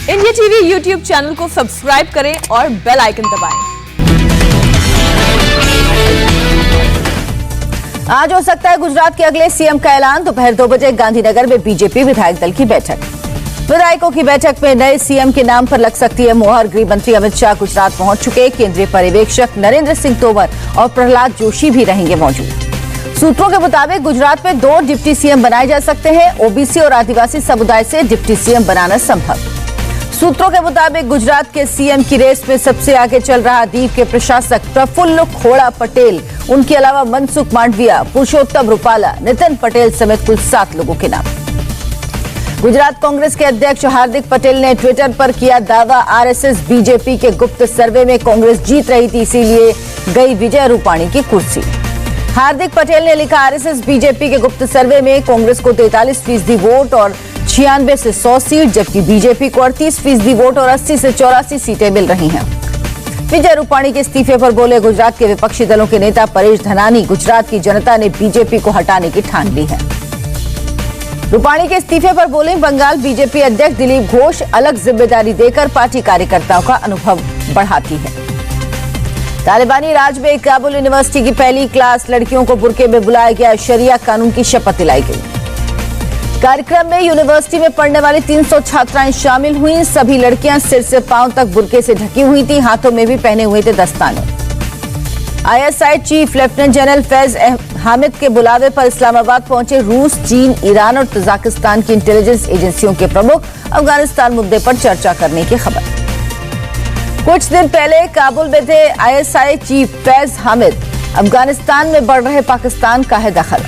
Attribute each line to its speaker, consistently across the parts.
Speaker 1: India TV YouTube channel को subscribe करें और बेल आइकन दबाएं।
Speaker 2: आज हो सकता है गुजरात के अगले सीएम का ऐलान। दोपहर 2 बजे गांधीनगर में बीजेपी विधायक दल की बैठक। विधायकों की बैठक में नए सीएम के नाम पर लग सकती है मुहर। गृह मंत्री अमित शाह गुजरात पहुंच चुके। केंद्रीय पर्यवेक्षक नरेंद्र सिंह तोमर और प्रहलाद जोशी भी रहेंगे मौजूद। सूत्रों के मुताबिक गुजरात में 2 डिप्टी सीएम बनाए जा सकते हैं। ओबीसी और आदिवासी समुदाय से डिप्टी सीएम बनाना संभव। सूत्रों के मुताबिक गुजरात के सीएम की रेस में सबसे आगे चल रहा दीव के प्रशासक प्रफुल्ल खोड़ा पटेल, उनके अलावा मनसुख मांडविया, पुरुषोत्तम रूपाला, नितिन पटेल समेत कुल 7 लोगों के नाम। गुजरात कांग्रेस के अध्यक्ष हार्दिक पटेल ने ट्विटर पर किया दावा, आरएसएस बीजेपी के गुप्त सर्वे में कांग्रेस जीत रही थी, इसीलिए गई विजय रूपाणी की कुर्सी। हार्दिक पटेल ने लिखा, आरएसएस बीजेपी के गुप्त सर्वे में कांग्रेस को 43% वोट और 96 से 100 सीट, जबकि बीजेपी को 38% वोट और 80 से 84 सीटें मिल रही हैं। विजय रूपाणी के इस्तीफे पर बोले गुजरात के विपक्षी दलों के नेता परेश धनानी, गुजरात की जनता ने बीजेपी को हटाने की ठान ली है। रूपाणी के इस्तीफे पर बोले बंगाल बीजेपी अध्यक्ष दिलीप घोष, अलग जिम्मेदारी देकर पार्टी कार्यकर्ताओं का अनुभव बढ़ाती है। तालिबानी राज में काबुल यूनिवर्सिटी की पहली क्लास लड़कियों को बुर्के में बुलाया गया। शरिया कानून की शपथ दिलाई गई। कार्यक्रम में यूनिवर्सिटी में पढ़ने वाली 300 छात्राएं शामिल हुई। सभी लड़कियां सिर से पांव तक बुर्के से ढकी हुई थी। हाथों में भी पहने हुए थे दस्ताने। ISI chief lieutenant general Faiz Hamid के बुलावे पर इस्लामाबाद पहुंचे रूस, चीन, ईरान और तजाकिस्तान की इंटेलिजेंस एजेंसियों के प्रमुख। अफगानिस्तान मुद्दे पर चर्चा करने की खबर। कुछ दिन पहले काबुल में थे आईएसआई चीफ फैज हामिद। अफगानिस्तान में बढ़ रहे पाकिस्तान का है दखल।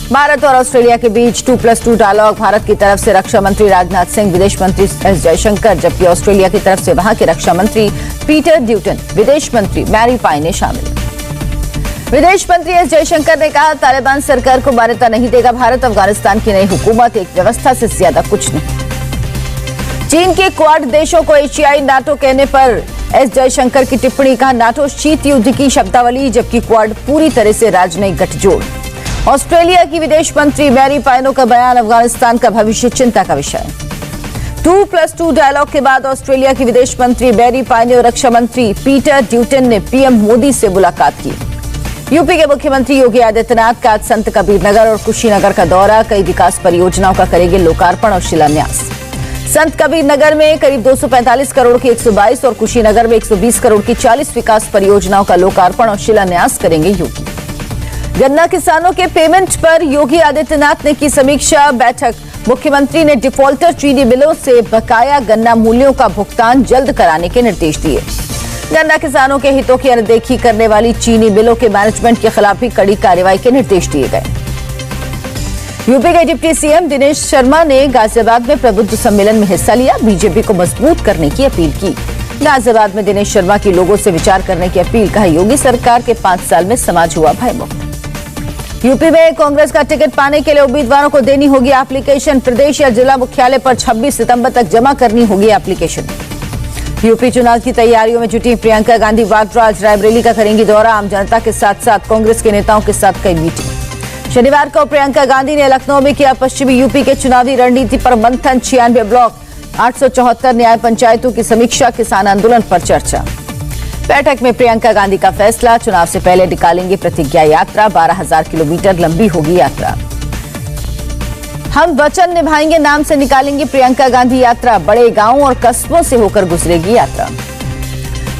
Speaker 2: भारत और ऑस्ट्रेलिया के बीच 2+2 डायलॉग। भारत की तरफ से रक्षा मंत्री राजनाथ सिंह, विदेश मंत्री एस जयशंकर, जबकि ऑस्ट्रेलिया की तरफ से वहां के रक्षा मंत्री पीटर ड्यूटन, विदेश मंत्री मैरी पाइने शामिल। विदेश मंत्री एस जयशंकर ने कहा, तालिबान सरकार को मान्यता नहीं देगा भारत। अफगानिस्तान की नई हुकूमत एक व्यवस्था से ज्यादा कुछ नहीं। चीन के क्वाड देशों को एशियाई नाटो कहने पर एस जयशंकर की टिप्पणी, कहा नाटो शीत युद्ध की शब्दावली, जबकि क्वाड पूरी तरह से राजनयिक गठजोड़। ऑस्ट्रेलिया की विदेश मंत्री मैरी पाइनो का बयान, अफगानिस्तान का भविष्य चिंता का विषय। 2+2 डायलॉग के बाद ऑस्ट्रेलिया की विदेश मंत्री मैरी पाइनो और रक्षा मंत्री पीटर ड्यूटन ने पीएम मोदी से मुलाकात की। यूपी के मुख्यमंत्री योगी आदित्यनाथ का आज संत कबीरनगर और कुशीनगर का दौरा। कई विकास परियोजनाओं का करेंगे लोकार्पण और शिलान्यास। संत कबीरनगर में करीब 245 करोड़ की 122 और कुशीनगर में 120 करोड़ की 40 विकास परियोजनाओं का लोकार्पण और शिलान्यास करेंगे योगी। गन्ना किसानों के पेमेंट पर योगी आदित्यनाथ ने की समीक्षा बैठक। मुख्यमंत्री ने डिफॉल्टर चीनी मिलों से बकाया गन्ना मूल्यों का भुगतान जल्द कराने के निर्देश दिए। गन्ना किसानों के हितों की अनदेखी करने वाली चीनी मिलों के मैनेजमेंट के खिलाफ भी कड़ी कार्रवाई के निर्देश दिए गए। यूपी के डिप्टी सीएम दिनेश शर्मा ने गाजियाबाद में प्रबुद्ध सम्मेलन में हिस्सा लिया। बीजेपी को मजबूत करने की अपील की। गाजियाबाद में दिनेश शर्मा की लोगों से विचार करने की अपील। कहा, योगी सरकार के 5 साल में समाज हुआ भयमुक्त। यूपी में कांग्रेस का टिकट पाने के लिए उम्मीदवारों को देनी होगी एप्लीकेशन। प्रदेश या जिला मुख्यालय पर 26 सितंबर तक जमा करनी होगी एप्लीकेशन। यूपी चुनाव की तैयारियों में जुटी प्रियंका गांधी वाड्रा आज रायबरेली का करेंगी दौरा। आम जनता के साथ साथ कांग्रेस के नेताओं के साथ कई मीटिंग। शनिवार को प्रियंका गांधी ने लखनऊ में किया पश्चिमी यूपी के चुनावी रणनीति पर मंथन। 96 ब्लॉक, 874 न्याय पंचायतों की समीक्षा, किसान आंदोलन पर चर्चा। बैठक में प्रियंका गांधी का फैसला, चुनाव से पहले निकालेंगे प्रतिज्ञा यात्रा। 12,000 किलोमीटर लंबी होगी यात्रा। हम वचन निभाएंगे नाम से निकालेंगे प्रियंका गांधी यात्रा। बड़े गांवों और कस्बों से होकर गुजरेगी यात्रा।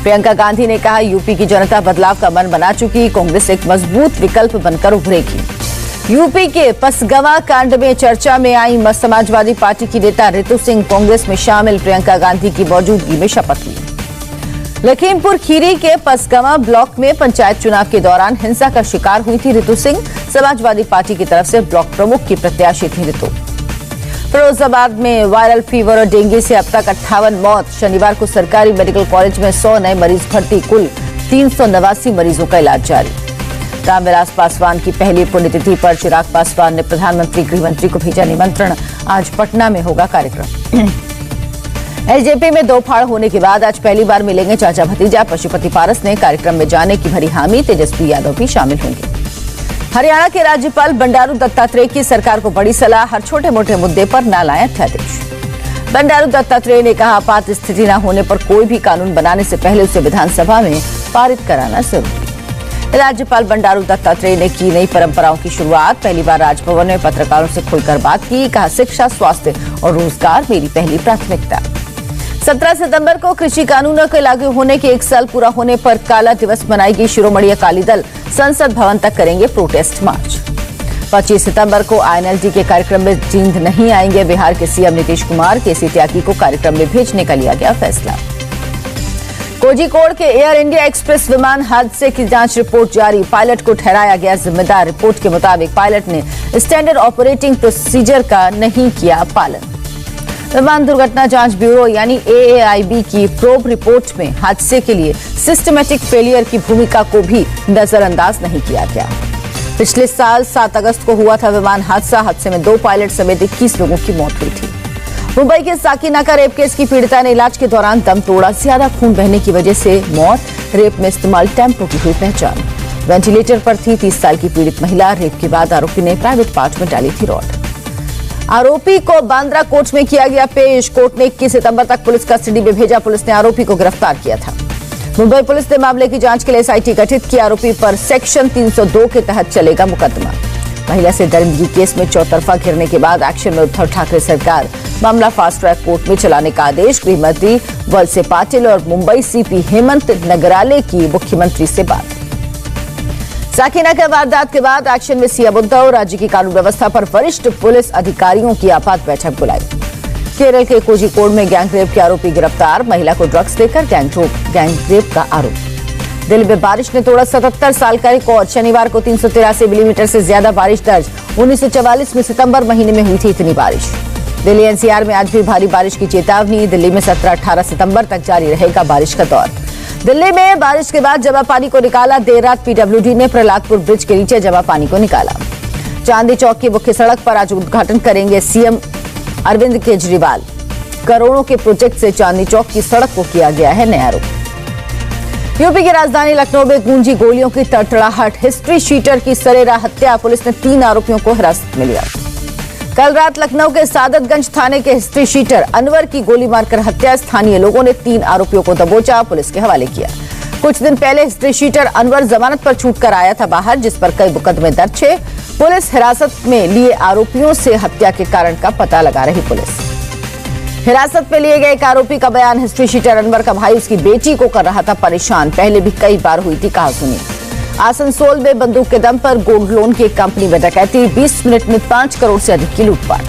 Speaker 2: प्रियंका गांधी ने कहा, यूपी की जनता बदलाव का मन बना चुकी। कांग्रेस एक मजबूत विकल्प बनकर उभरेगी। यूपी के पसगवा कांड में चर्चा में आई समाजवादी पार्टी की नेता रितु सिंह कांग्रेस में शामिल। प्रियंका गांधी की मौजूदगी में शपथ ली। लखीमपुर खीरी के पसगवा ब्लॉक में पंचायत चुनाव के दौरान हिंसा का शिकार हुई थी रितु सिंह। समाजवादी पार्टी की तरफ से ब्लॉक प्रमुख की प्रत्याशी थी रितु। फिरोजाबाद में वायरल फीवर और डेंगू से अब तक 58 मौत। शनिवार को सरकारी मेडिकल कॉलेज में 100 नए मरीज भर्ती। कुल 389 मरीजों का इलाज जारी। रामविलास पासवान की पहली पुण्यतिथि पर चिराग पासवान ने प्रधानमंत्री गृह मंत्री को भेजा निमंत्रण। आज पटना में होगा कार्यक्रम। एलजेपी में 2 फाड़ होने के बाद आज पहली बार मिलेंगे चाचा भतीजा। पशुपति पारस ने कार्यक्रम में जाने की भरी हामी। तेजस्वी यादव भी शामिल होंगे। हरियाणा के राज्यपाल बंडारू दत्तात्रेय की सरकार को बड़ी सलाह। हर छोटे मोटे मुद्दे पर न लाएं अध्यादेश। बंडारू दत्तात्रेय ने कहा, आपात स्थिति न होने पर कोई भी कानून बनाने से पहले उसे विधानसभा में पारित कराना जरूरी। राज्यपाल बंडारू दत्तात्रेय ने की नई परंपराओं की शुरुआत। पहली बार राजभवन में पत्रकारों से खुलकर बात की। कहा, शिक्षा, स्वास्थ्य और रोजगार मेरी पहली प्राथमिकता। 17 सितंबर को कृषि कानूनों के लागू होने के 1 साल पूरा होने पर काला दिवस मनाएगी शिरोमणि अकाली दल। संसद भवन तक करेंगे प्रोटेस्ट मार्च। 25 सितंबर को आईएनएलटी के कार्यक्रम में जींद नहीं आएंगे बिहार के सीएम नीतीश कुमार। केसी त्यागी को कार्यक्रम में भेजने का लिया गया फैसला। कोझिकोड के एयर इंडिया एक्सप्रेस विमान हादसे की जांच रिपोर्ट जारी। पायलट को ठहराया गया जिम्मेदार। रिपोर्ट के मुताबिक पायलट ने स्टैंडर्ड ऑपरेटिंग प्रोसीजर का नहीं किया पालन। विमान दुर्घटना जांच ब्यूरो यानी AAIB की प्रोब रिपोर्ट में हादसे के लिए सिस्टमैटिक फेलियर की भूमिका को भी नजरअंदाज नहीं किया गया। पिछले साल 7 अगस्त को हुआ था विमान हादसा। हादसे में 2 पायलट समेत 21 लोगों की मौत हुई थी। मुंबई के साकीनाका रेप केस की पीड़िता ने इलाज के दौरान दम तोड़ा। ज्यादा खून बहने की वजह से मौत। रेप में इस्तेमाल टेम्पो की हुई पहचान। वेंटिलेटर पर थी 30 साल की पीड़ित महिला। रेप के बाद आरोपी ने प्राइवेट पार्ट में डाली थी रॉड। आरोपी को बांद्रा कोर्ट में किया गया पेश। कोर्ट ने 21 सितंबर तक पुलिस कस्टडी में भेजा। पुलिस ने आरोपी को गिरफ्तार किया था। मुंबई पुलिस ने मामले की जांच के लिए SIT गठित की। आरोपी पर सेक्शन 302 के तहत चलेगा मुकदमा। महिला से दरिंदगी केस में चौतरफा घिरने के बाद एक्शन में उद्धव ठाकरे सरकार। मामला फास्ट ट्रैक कोर्ट में चलाने का आदेश। गृह मंत्री वत्स पाटिल और मुंबई CP हेमंत नगराले की मुख्यमंत्री से बात। साकीनाका वारदात के बाद एक्शन में सीएम उद्धव। राज्य की कानून व्यवस्था पर वरिष्ठ पुलिस अधिकारियों की आपात बैठक बुलाई। केरल के कोझिकोड में गैंगरेप के आरोपी गिरफ्तार। महिला को ड्रग्स देकर गैंगरेप का आरोप। दिल्ली में बारिश ने तोड़ा 77 साल का रिकॉर्ड। शनिवार को 383 मिलीमीटर से ज्यादा बारिश दर्ज। 1944 में सितंबर महीने में हुई थी इतनी बारिश। दिल्ली NCR में आज भी भारी बारिश की चेतावनी। दिल्ली में 17-18 सितंबर तक जारी रहेगा बारिश का दौर। दिल्ली में बारिश के बाद जमा पानी को निकाला। देर रात PWD ने प्रहलादपुर ब्रिज के नीचे जमा पानी को निकाला। चांदी चौक की मुख्य सड़क पर आज उद्घाटन करेंगे सीएम अरविंद केजरीवाल। करोड़ों के प्रोजेक्ट से चांदनी चौक की सड़क को किया गया है नया रूप। यूपी की राजधानी लखनऊ में गूंजी गोलियों की तड़तड़ाहट। हिस्ट्री शीटर की सरेरा हत्या। पुलिस ने 3 आरोपियों को हिरासत में लिया। कल रात लखनऊ के सादतगंज थाने के हिस्ट्री शीटर अनवर की गोली मारकर हत्या। स्थानीय लोगों ने 3 आरोपियों को दबोचा, पुलिस के हवाले किया। कुछ दिन पहले हिस्ट्री शीटर अनवर जमानत पर छूटकर आया था बाहर, जिस पर कई मुकदमे दर्ज थे। पुलिस हिरासत में लिए आरोपियों से हत्या के कारण का पता लगा रही। पुलिस हिरासत में लिए गए एक आरोपी का बयान। हिस्ट्री शीटर अनवर का भाई उसकी बेटी को कर रहा था परेशान। पहले भी कई बार हुई थी कहासुनी। आसनसोल में बंदूक के दम पर गोल्ड लोन की एक कंपनी में डकैती। 20 मिनट में 5 करोड़ से अधिक की लूटपाट।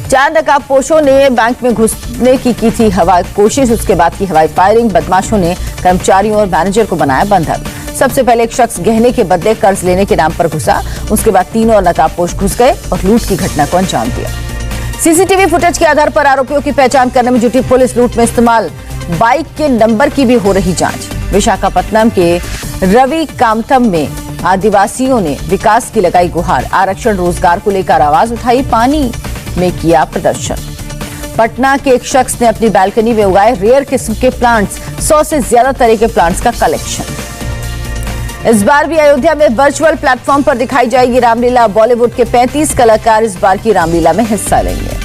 Speaker 2: 4 नकाबपोशों ने बैंक में घुसने की थी हवाई कोशिश। उसके बाद की हवाई फायरिंग। बदमाशों ने कर्मचारियों और मैनेजर को बनाया बंधक। सबसे पहले एक शख्स गहने के बदले कर्ज लेने के नाम पर घुसा। उसके बाद 3 और नकाबपोश घुस गए और लूट की घटना को अंजाम दिया। CCTV फुटेज के आधार पर आरोपियों की पहचान करने में जुटी पुलिस। लूट में इस्तेमाल बाइक के नंबर की भी हो रही जांच। विशाखापट्टनम के रवि कामथम में आदिवासियों ने विकास की लगाई गुहार। आरक्षण रोजगार को लेकर आवाज उठाई। पानी में किया प्रदर्शन। पटना के एक शख्स ने अपनी बालकनी में उगाए रेयर किस्म के प्लांट्स। 100 से ज्यादा तरह के प्लांट्स का कलेक्शन। इस बार भी अयोध्या में वर्चुअल प्लेटफॉर्म पर दिखाई जाएगी रामलीला। बॉलीवुड के 35 कलाकार इस बार की रामलीला में हिस्सा लेंगे।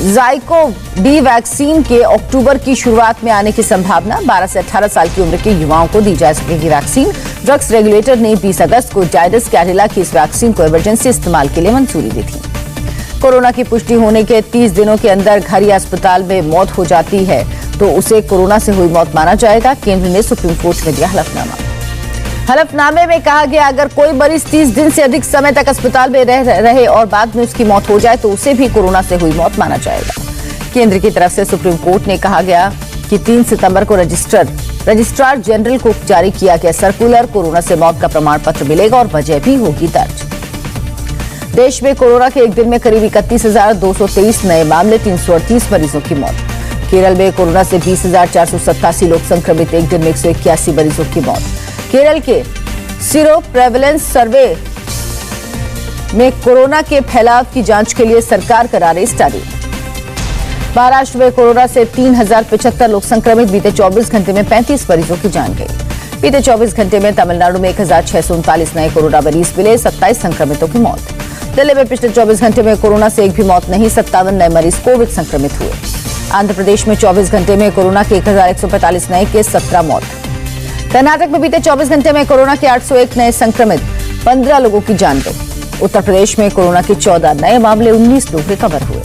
Speaker 2: ज़ाइकोवी वैक्सीन के अक्टूबर की शुरुआत में आने की संभावना। 12 से 18 साल की उम्र के युवाओं को दी जा सकेगी वैक्सीन। ड्रग्स रेगुलेटर ने 20 अगस्त को जायडस कैडिला की इस वैक्सीन को इमरजेंसी इस्तेमाल के लिए मंजूरी दी थी। कोरोना की पुष्टि होने के 30 दिनों के अंदर घर या अस्पताल में मौत हो जाती है तो उसे कोरोना से हुई मौत माना जाएगा। केंद्र ने सुप्रीम कोर्ट में दिया हलफनामा। हलफनामे में कहा गया अगर कोई मरीज 30 दिन से अधिक समय तक अस्पताल में रहे और बाद में उसकी मौत हो जाए तो उसे भी कोरोना से हुई मौत माना जाएगा। केंद्र की तरफ से सुप्रीम कोर्ट ने कहा गया कि 3 सितंबर को रजिस्ट्रार जनरल को जारी किया गया सर्कुलर। कोरोना से मौत का प्रमाण पत्र मिलेगा और वजह भी होगी दर्ज। देश में कोरोना के एक दिन में करीब 31,223 नए मामले। 338 मरीजों की मौत। केरल में कोरोना से 20,487 लोग संक्रमित। एक दिन में 181 मरीजों की मौत। केरल के सीरो प्रेवलेंस सर्वे में कोरोना के फैलाव की जांच के लिए सरकार करा रही स्टडी। महाराष्ट्र में कोरोना से 3,075 लोग संक्रमित। बीते 24 घंटे में 35 मरीजों की जान गई। बीते 24 घंटे में तमिलनाडु में 1,639 नए कोरोना मरीज मिले। 27 संक्रमितों की मौत। दिल्ली में पिछले 24 घंटे में कोरोना से एक भी मौत नहीं, 57 नए मरीज कोविड संक्रमित हुए। आंध्र प्रदेश में 24 घंटे में कोरोना के 1145 नए केस, 17 मौत। कर्नाटक में बीते 24 घंटे में कोरोना के 801 नए संक्रमित, 15 लोगों की जान गई। उत्तर प्रदेश में कोरोना के 14 नए मामले, 19 लोग रिकवर हुए।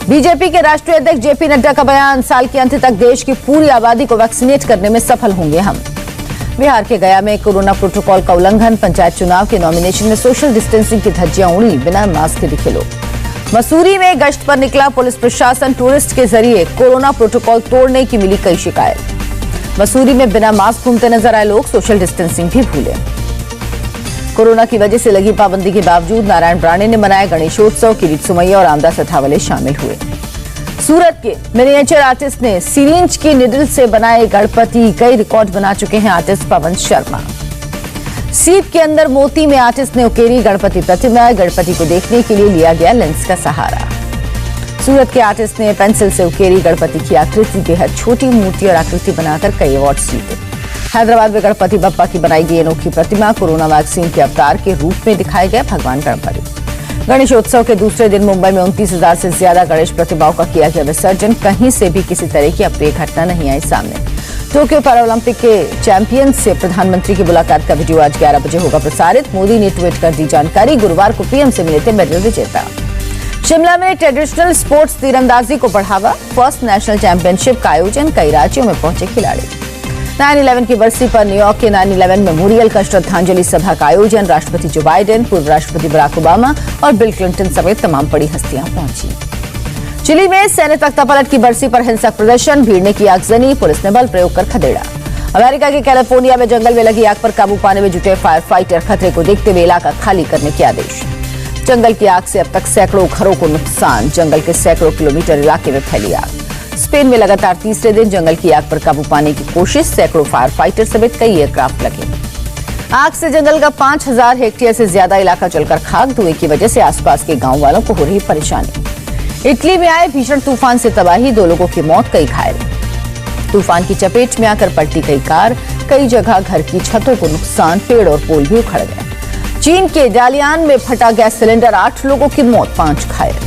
Speaker 2: बीजेपी के राष्ट्रीय अध्यक्ष जेपी नड्डा का बयान, साल के अंत तक देश की पूरी आबादी को वैक्सीनेट करने में सफल होंगे हम। बिहार के गया में कोरोना प्रोटोकॉल का उल्लंघन, पंचायत चुनाव के नॉमिनेशन में सोशल डिस्टेंसिंग की धज्जियां उड़ी, बिना मास्क के दिखे लोग। मसूरी में गश्त पर निकला पुलिस प्रशासन, टूरिस्ट के जरिए कोरोना प्रोटोकॉल तोड़ने की मिली कई शिकायत। मसूरी में बिना मास्क घूमते नजर आए लोग, सोशल डिस्टेंसिंग भी भूले। कोरोना की वजह से लगी पाबंदी के बावजूद नारायण राणे ने मनाया गणेशोत्सव, किरीट सोमैया और रामदास अठावले शामिल हुए। सूरत के मिनिएचर आर्टिस्ट ने सिरिंज की निडल से बनाए गणपति, कई रिकॉर्ड बना चुके हैं आर्टिस्ट पवन शर्मा। सीप के अंदर मोती में आर्टिस्ट ने उकेरी गणपति प्रतिमा, गणपति को देखने के लिए लिया गया लेंस का सहारा। सूरत के आर्टिस्ट ने पेंसिल से उकेरी गणपति की आकृति, बेहद छोटी मूर्ति और आकृति बनाकर कई अवार्ड जीते। हैदराबाद में गणपति बप्पा की बनाई गई अनोखी प्रतिमा, कोरोना वैक्सीन के अवतार के रूप में दिखाए गए भगवान गणपति। गणेशोत्सव के दूसरे दिन मुंबई में 29,000 से ज्यादा गणेश प्रतिमाओं का किया गया विसर्जन, कहीं से भी किसी तरह की अप्रिय घटना नहीं आई सामने। टोक्यो पैरालंपिक के चैंपियन से प्रधानमंत्री की मुलाकात का वीडियो आज 11 बजे होगा प्रसारित। मोदी ने ट्वीट कर दी जानकारी, गुरुवार को पीएम से मिले थे मेडल विजेता। शिमला में ट्रेडिशनल स्पोर्ट्स तीरंदाजी को बढ़ावा, फर्स्ट नेशनल चैंपियनशिप का आयोजन, कई राज्यों में पहुंचे खिलाड़ी। 9/11 की बरसी पर न्यूयॉर्क के 9/11 मेमोरियल का श्रद्धांजलि सभा का आयोजन, राष्ट्रपति जो बाइडेन, पूर्व राष्ट्रपति बराक ओबामा और बिल क्लिंटन समेत तमाम बड़ी हस्तियां पहुंची। चिली में सैन्य तख्तापलट की बरसी पर हिंसक प्रदर्शन, भीड़ ने की आगजनी, पुलिस ने बल प्रयोग कर खदेड़ा। अमेरिका के कैलिफोर्निया में जंगल में लगी आग पर काबू पाने में जुटे फायर फाइटर, खतरे को देखते हुए इलाका खाली करने के आदेश। जंगल की आग से अब तक सैकड़ों घरों को नुकसान, जंगल के सैकड़ों किलोमीटर इलाके में फैली आग। स्पेन में लगातार तीसरे दिन जंगल की आग पर काबू पाने की कोशिश, सैकड़ों फायर फाइटर समेत कई एयरक्राफ्ट लगे। आग से जंगल का 5,000 हेक्टेयर से ज्यादा इलाका जलकर खाक, धुएं की वजह से आसपास के गांव वालों को हो रही परेशानी। इटली में आए भीषण तूफान से तबाही, 2 लोगों की मौत, कई घायल। तूफान की चपेट में आकर पलटी कई कार, कई जगह घर की छतों को नुकसान, पेड़ और पोल भी उखड़ गए। चीन के डालियान में फटा गैस सिलेंडर, 8 लोगों की मौत, 5 घायल।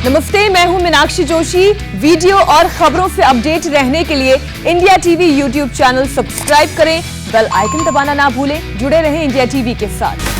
Speaker 1: नमस्ते, मैं हूं मीनाक्षी जोशी। वीडियो और खबरों से अपडेट रहने के लिए India TV YouTube channel subscribe करें, बेल आइकन दबाना ना भूलें। जुड़े रहें इंडिया टीवी के साथ।